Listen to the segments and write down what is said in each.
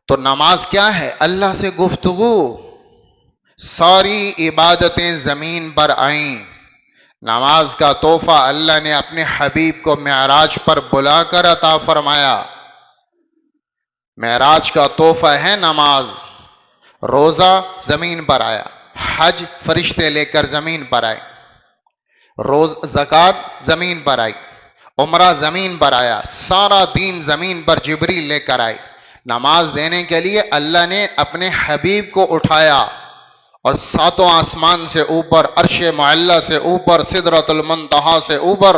تو نماز کیا ہے؟ اللہ سے گفتگو. ساری عبادتیں زمین پر آئیں، نماز کا تحفہ اللہ نے اپنے حبیب کو معراج پر بلا کر عطا فرمایا. معراج کا تحفہ ہے نماز. روزہ زمین پر آیا، حج فرشتے لے کر زمین پر آئے، زکوٰۃ زمین پر آئی، عمرہ زمین پر آیا، سارا دین زمین پر جبریل لے کر آئے. نماز دینے کے لیے اللہ نے اپنے حبیب کو اٹھایا اور ساتوں آسمان سے اوپر، عرش معلی سے اوپر، سدرۃ المنتہا سے اوپر،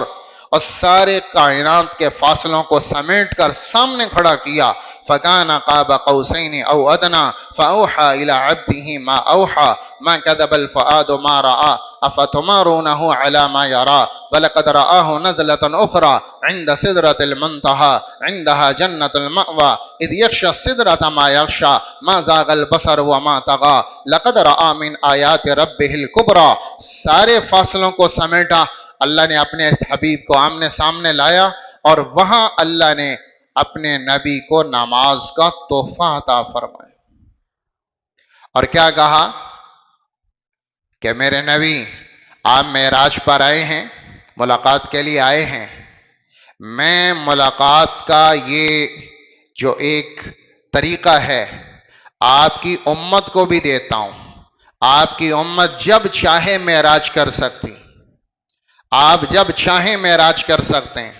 اور سارے کائنات کے فاصلوں کو سمیٹ کر سامنے کھڑا کیا. فَكَانَ قَابَ قَوْسَيْنِ أَوْ أَدْنَىٰ فَأَوْحَىٰ إِلَىٰ عَبْدِهِ مَا أَوْحَىٰ مَا كَذَبَ الْفُؤَادُ مَا رَأَىٰ أَفَتُمَارُونَهُ عَلَىٰ مَا يَرَىٰ وَلَقَدْ رَآهُ نَزْلَةً أُخْرَىٰ عِندَ سِدْرَةِ الْمُنتَهَىٰ عِندَهَا جَنَّةُ الْمَأْوَىٰ إِذْ يَغْشَى السِّدْرَةَ مَا يَغْشَىٰ مَا زَاغَ الْبَصَرُ وَمَا طَغَىٰ لَقَدْ رَآىٰ مِنْ آيَاتِ رَبِّهِ الْكُبْرَىٰ. سارے فاصلوں کو سمیٹا، اللہ نے اپنے اس حبیب کو آمنے سامنے لایا، اور وہاں اللہ نے اپنے نبی کو نماز کا تحفہ عطا فرمایا. اور کیا کہا کہ میرے نبی آپ معراج پر آئے ہیں، ملاقات کے لیے آئے ہیں. میں ملاقات کا یہ جو ایک طریقہ ہے آپ کی امت کو بھی دیتا ہوں. آپ کی امت جب چاہے معراج کر سکتی، آپ جب چاہیں معراج کر سکتے ہیں.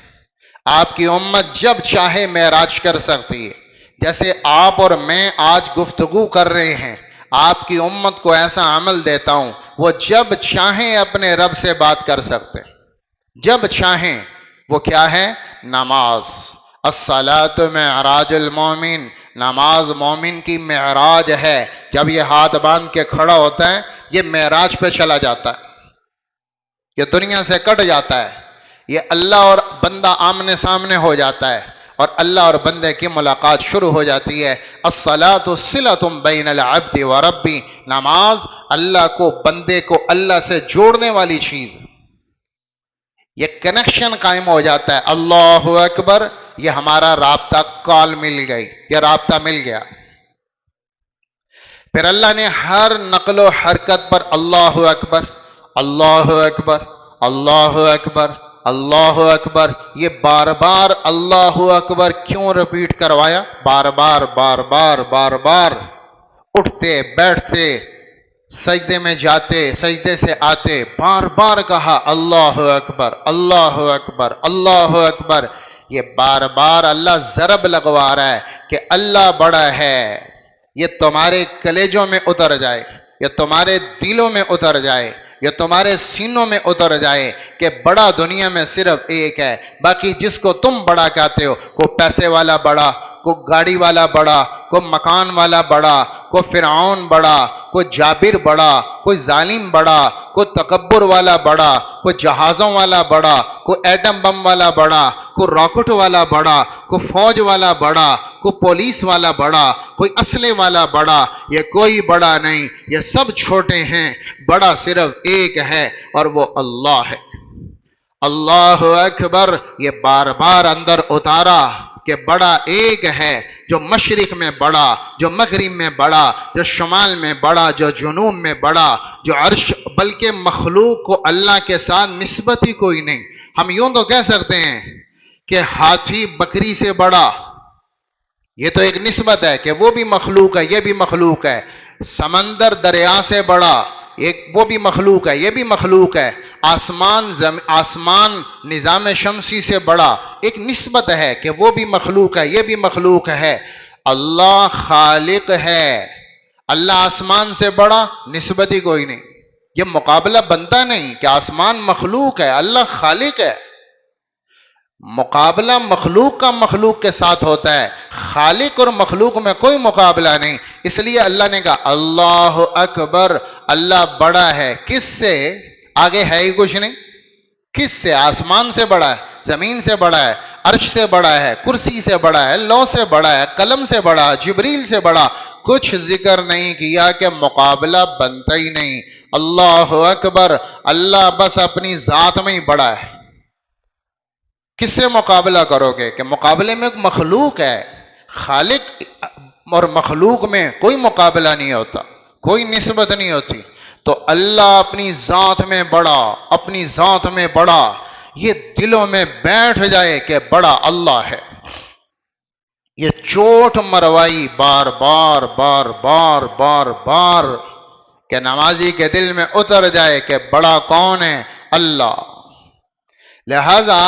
آپ کی امت جب چاہے معراج کر سکتی ہے. جیسے آپ اور میں آج گفتگو کر رہے ہیں، آپ کی امت کو ایسا عمل دیتا ہوں، وہ جب چاہیں اپنے رب سے بات کر سکتے ہیں، جب چاہیں. وہ کیا ہے؟ نماز. الصلاۃ معراج المومن، نماز مومن کی معراج ہے. جب یہ ہاتھ باندھ کے کھڑا ہوتا ہے، یہ معراج پہ چلا جاتا ہے، یہ دنیا سے کٹ جاتا ہے. یہ اللہ اور بندہ آمنے سامنے ہو جاتا ہے، اور اللہ اور بندے کی ملاقات شروع ہو جاتی ہے. الصلاۃ صلۃ بین العبد و ربی، نماز اللہ کو، بندے کو اللہ سے جوڑنے والی چیز. یہ کنیکشن قائم ہو جاتا ہے. اللہ اکبر، یہ ہمارا رابطہ، کال مل گئی، یہ رابطہ مل گیا. پھر اللہ نے ہر نقل و حرکت پر اللہ اکبر، اللہ اکبر، اللہ اکبر، اللہ اکبر، یہ بار بار اللہ اکبر کیوں رپیٹ کروایا؟ بار بار بار بار بار بار، اٹھتے بیٹھتے، سجدے میں جاتے، سجدے سے آتے، بار بار کہا اللہ اکبر، اللہ اکبر، اللہ اکبر. یہ بار بار اللہ ضرب لگوا رہا ہے کہ اللہ بڑا ہے. یہ تمہارے کلیجوں میں اتر جائے، یہ تمہارے دلوں میں اتر جائے، یہ تمہارے سینوں میں اتر جائے کہ بڑا دنیا میں صرف ایک ہے. باقی جس کو تم بڑا کہتے ہو، کوئی پیسے والا بڑا، کوئی گاڑی والا بڑا، کوئی مکان والا بڑا، کوئی فرعون بڑا، کوئی جابر بڑا، کوئی ظالم بڑا، کوئی تکبر والا بڑا، کوئی جہازوں والا بڑا، کوئی ایٹم بم والا بڑا، کوئی راکٹ والا بڑا، کوئی فوج والا بڑا، کوئی پولیس والا بڑا، کوئی اسلحے والا بڑا. یہ کوئی بڑا نہیں، یہ سب چھوٹے ہیں. بڑا صرف ایک ہے، اور وہ اللہ ہے. اللہ اکبر، یہ بار بار اندر اتارا کہ بڑا ایک ہے، جو مشرق میں بڑا، جو مغرب میں بڑا، جو شمال میں بڑا، جو جنوب میں بڑا، جو عرش، بلکہ مخلوق کو اللہ کے ساتھ نسبت ہی کوئی نہیں. ہم یوں تو کہہ سکتے ہیں کہ ہاتھی بکری سے بڑا، یہ تو ایک نسبت ہے کہ وہ بھی مخلوق ہے، یہ بھی مخلوق ہے. سمندر دریا سے بڑا، وہ بھی مخلوق ہے، یہ بھی مخلوق ہے. آسمان نظام شمسی سے بڑا، ایک نسبت ہے کہ وہ بھی مخلوق ہے، یہ بھی مخلوق ہے. اللہ خالق ہے. اللہ آسمان سے بڑا، نسبت ہی کوئی نہیں. یہ مقابلہ بنتا نہیں کہ آسمان مخلوق ہے، اللہ خالق ہے. مقابلہ مخلوق کا مخلوق کے ساتھ ہوتا ہے، خالق اور مخلوق میں کوئی مقابلہ نہیں. اس لیے اللہ نے کہا اللہ اکبر، اللہ بڑا ہے. کس سے؟ آگے ہے ہی کچھ نہیں. کس سے؟ آسمان سے بڑا ہے، زمین سے بڑا ہے، عرش سے بڑا ہے، کرسی سے بڑا ہے، لوح سے بڑا ہے، قلم سے بڑا ہے، جبریل سے بڑا. کچھ ذکر نہیں کیا کہ مقابلہ بنتا ہی نہیں. اللہ اکبر، اللہ بس اپنی ذات میں ہی بڑا ہے. کس سے مقابلہ کرو گے کہ مقابلے میں ایک مخلوق ہے. خالق اور مخلوق میں کوئی مقابلہ نہیں ہوتا، کوئی نسبت نہیں ہوتی. تو اللہ اپنی ذات میں بڑا، اپنی ذات میں بڑا، یہ دلوں میں بیٹھ جائے کہ بڑا اللہ ہے. یہ چوٹ مروائی بار بار بار بار بار بار کہ نمازی کے دل میں اتر جائے کہ بڑا کون ہے؟ اللہ. لہذا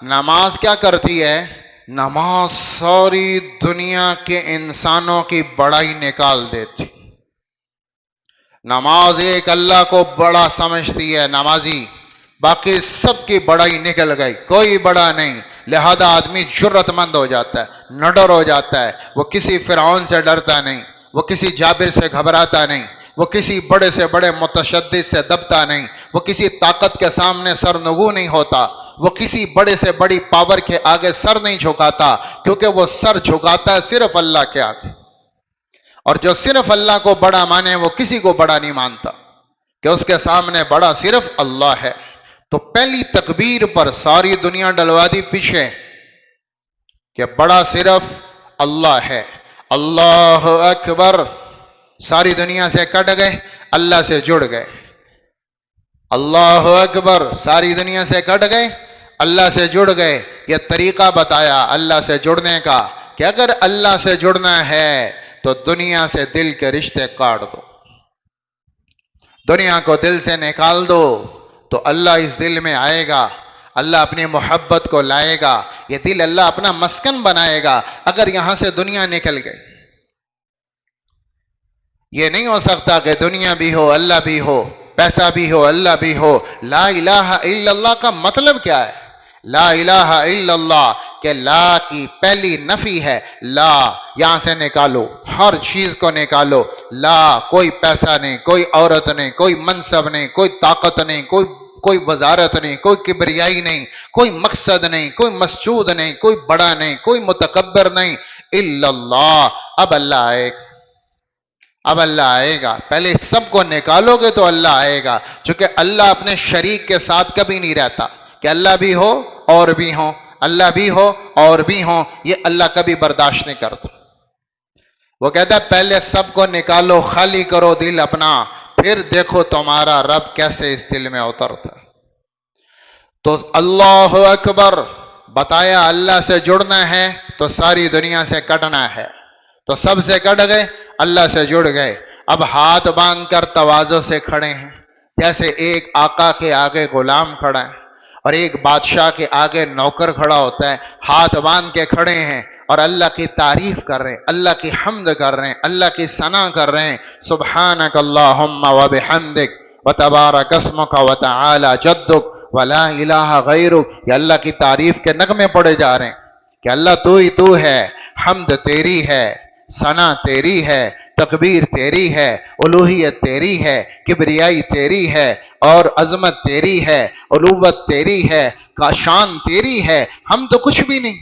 نماز کیا کرتی ہے؟ نماز ساری دنیا کے انسانوں کی بڑائی نکال دیتی. نماز ایک اللہ کو بڑا سمجھتی ہے نمازی، باقی سب کی بڑائی نکل گئی، کوئی بڑا نہیں. لہذا آدمی جرت مند ہو جاتا ہے، نڈر ہو جاتا ہے. وہ کسی فرعون سے ڈرتا نہیں، وہ کسی جابر سے گھبراتا نہیں، وہ کسی بڑے سے بڑے متشدد سے دبتا نہیں، وہ کسی طاقت کے سامنے سر نگو نہیں ہوتا، وہ کسی بڑے سے بڑی پاور کے آگے سر نہیں جھکاتا، کیونکہ وہ سر جھکاتا ہے صرف اللہ کے آگے. اور جو صرف اللہ کو بڑا مانے وہ کسی کو بڑا نہیں مانتا، کہ اس کے سامنے بڑا صرف اللہ ہے. تو پہلی تکبیر پر ساری دنیا ڈلوا دی پیچھے کہ بڑا صرف اللہ ہے. اللہ اکبر، ساری دنیا سے کٹ گئے، اللہ سے جڑ گئے. اللہ اکبر، ساری دنیا سے کٹ گئے، اللہ سے جڑ گئے. یہ طریقہ بتایا اللہ سے جڑنے کا کہ اگر اللہ سے جڑنا ہے تو دنیا سے دل کے رشتے کاٹ دو، دنیا کو دل سے نکال دو، تو اللہ اس دل میں آئے گا، اللہ اپنی محبت کو لائے گا، یہ دل اللہ اپنا مسکن بنائے گا. اگر یہاں سے دنیا نکل گئی، یہ نہیں ہو سکتا کہ دنیا بھی ہو اللہ بھی ہو، پیسہ بھی ہو اللہ بھی ہو. لا الہ الا اللہ کا مطلب کیا ہے؟ لا الہ الا اللہ کہ لا کی پہلی نفی ہے. لا یہاں سے نکالو، ہر چیز کو نکالو. لا، کوئی پیسہ نہیں، کوئی عورت نہیں، کوئی منصب نہیں، کوئی طاقت نہیں، کوئی وزارت نہیں، کوئی کبریائی نہیں، کوئی مقصد نہیں، کوئی مسجود نہیں، کوئی بڑا نہیں، کوئی متکبر نہیں، الا اللہ. اب اللہ آئے گا، اب اللہ آئے گا. پہلے سب کو نکالو گے تو اللہ آئے گا، چونکہ اللہ اپنے شریک کے ساتھ کبھی نہیں رہتا کہ اللہ بھی ہو اور بھی ہو، اللہ بھی ہو اور بھی ہو. یہ اللہ کبھی برداشت نہیں کرتا. وہ کہتا ہے پہلے سب کو نکالو، خالی کرو دل اپنا، پھر دیکھو تمہارا رب کیسے اس دل میں اترتا. تو اللہ اکبر بتایا، اللہ سے جڑنا ہے تو ساری دنیا سے کٹنا ہے. تو سب سے کٹ گئے، اللہ سے جڑ گئے. اب ہاتھ باندھ کر تواضع سے کھڑے ہیں، جیسے ایک آقا کے آگے غلام کھڑا ہے اور ایک بادشاہ کے آگے نوکر کھڑا ہوتا ہے. ہاتھ باندھ کے کھڑے ہیں اور اللہ کی تعریف کر رہے ہیں، اللہ کی حمد کر رہے ہیں، اللہ کی ثنا کر رہے ہیں. سبحانک اللہم وبحمدک وتبارک اسمک وتعالی جدک ولا الہ غیرک. یہ اللہ کی تعریف کے نغمے پڑے جا رہے ہیں کہ اللہ تو ہی تو ہے، حمد تیری ہے، ثنا تیری ہے، تکبیر تیری ہے، الوہیت تیری ہے، کبریائی تیری ہے، اور عظمت تیری ہے، علوت تیری ہے، شان تیری ہے. ہم تو کچھ بھی نہیں،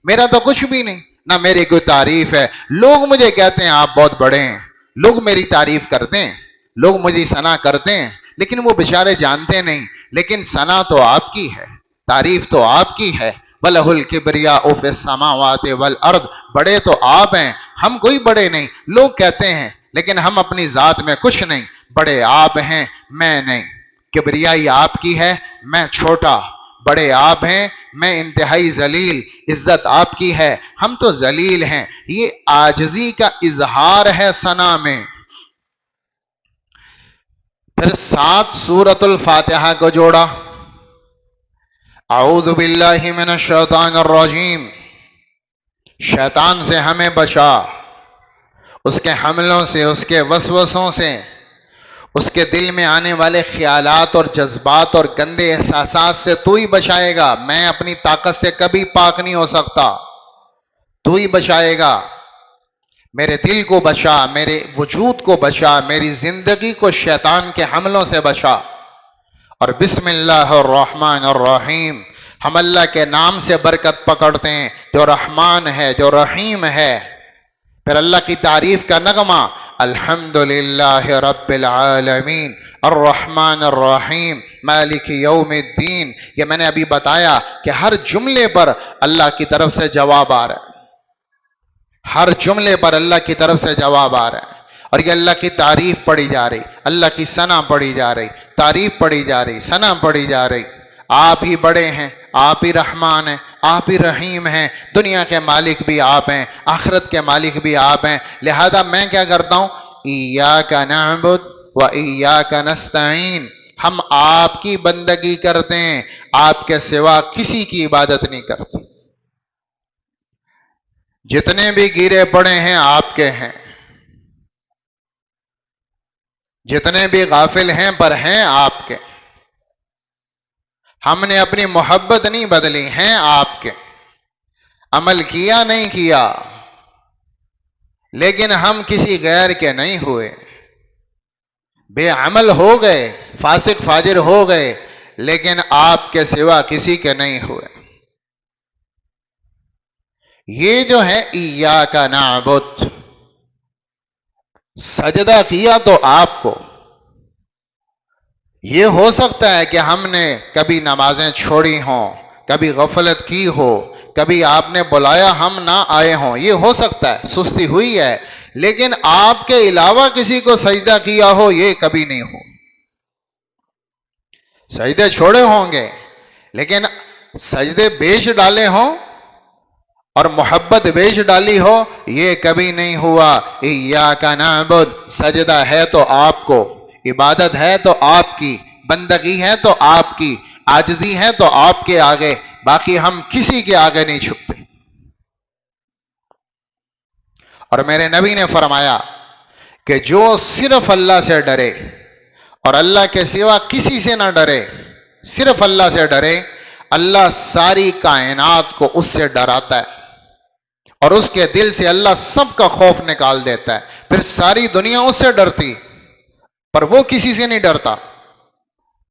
میرا تو کچھ بھی نہیں، نہ میری کوئی تعریف ہے. لوگ مجھے کہتے ہیں آپ بہت بڑے ہیں، لوگ میری تعریف کرتے ہیں، لوگ مجھے ثنا کرتے ہیں، لیکن وہ بیچارے جانتے نہیں. لیکن ثنا تو آپ کی ہے، تعریف تو آپ کی ہے. وَلَهُ الْكِبْرِيَاءُ فِي السَّمَاوَاتِ وَالْأَرْضِ. بڑے تو آپ ہیں، ہم کوئی بڑے نہیں. لوگ کہتے ہیں لیکن ہم اپنی ذات میں کچھ نہیں. بڑے آپ ہیں، میں نہیں. کبریائی آپ کی ہے، میں چھوٹا. بڑے آپ ہیں، میں انتہائی ذلیل. عزت آپ کی ہے، ہم تو ذلیل ہیں. یہ عاجزی کا اظہار ہے ثنا میں. پھر ساتھ سورۃ الفاتحہ کو جوڑا. اعوذ باللہ من الشیطان الرجیم. شیطان سے ہمیں بچا، اس کے حملوں سے، اس کے وسوسوں سے، اس کے دل میں آنے والے خیالات اور جذبات اور گندے احساسات سے تو ہی بچائے گا. میں اپنی طاقت سے کبھی پاک نہیں ہو سکتا، تو ہی بچائے گا. میرے دل کو بچا، میرے وجود کو بچا، میری زندگی کو شیطان کے حملوں سے بچا. اور بسم اللہ الرحمن الرحیم، ہم اللہ کے نام سے برکت پکڑتے ہیں جو رحمان ہے، جو رحیم ہے. پھر اللہ کی تعریف کا نغمہ، الحمدللہ رب العالمین الرحمن الرحیم مالک یوم الدین. یہ میں نے ابھی بتایا کہ ہر جملے پر اللہ کی طرف سے جواب آ رہا ہے. ہر جملے پر اللہ کی طرف سے جواب آ رہا ہے، اور یہ اللہ کی تعریف پڑھی جا رہی، اللہ کی ثنا پڑھی جا رہی، تعریف پڑھی جا رہی، ثنا پڑھی جا رہی۔ آپ ہی بڑے ہیں، آپ ہی رحمان ہیں، آپ ہی رحیم ہیں، دنیا کے مالک بھی آپ ہیں، آخرت کے مالک بھی آپ ہیں۔ لہذا میں کیا کرتا ہوں؟ ایاک نعبد و ایاک نستعین، ہم آپ کی بندگی کرتے ہیں، آپ کے سوا کسی کی عبادت نہیں کرتے۔ جتنے بھی گرے پڑے ہیں آپ کے ہیں، جتنے بھی غافل ہیں پر ہیں آپ کے۔ ہم نے اپنی محبت نہیں بدلی، ہیں آپ کے۔ عمل کیا نہیں کیا، لیکن ہم کسی غیر کے نہیں ہوئے، بے عمل ہو گئے، فاسق فاجر ہو گئے، لیکن آپ کے سوا کسی کے نہیں ہوئے۔ یہ جو ہے ایاک نعبد، سجدہ کیا تو آپ کو۔ یہ ہو سکتا ہے کہ ہم نے کبھی نمازیں چھوڑی ہوں، کبھی غفلت کی ہو، کبھی آپ نے بلایا ہم نہ آئے ہوں، یہ ہو سکتا ہے، سستی ہوئی ہے، لیکن آپ کے علاوہ کسی کو سجدہ کیا ہو یہ کبھی نہیں ہو۔ سجدے چھوڑے ہوں گے، لیکن سجدے بیچ ڈالے ہوں اور محبت بیچ ڈالی ہو، یہ کبھی نہیں ہوا۔ ایاک نعبد، سجدہ ہے تو آپ کو، عبادت ہے تو آپ کی، بندگی ہے تو آپ کی، عاجزی ہے تو آپ کے آگے، باقی ہم کسی کے آگے نہیں جھکتے۔ اور میرے نبی نے فرمایا کہ جو صرف اللہ سے ڈرے اور اللہ کے سوا کسی سے نہ ڈرے، صرف اللہ سے ڈرے، اللہ ساری کائنات کو اس سے ڈراتا ہے، اور اس کے دل سے اللہ سب کا خوف نکال دیتا ہے۔ پھر ساری دنیا اس سے ڈرتی، پر وہ کسی سے نہیں ڈرتا۔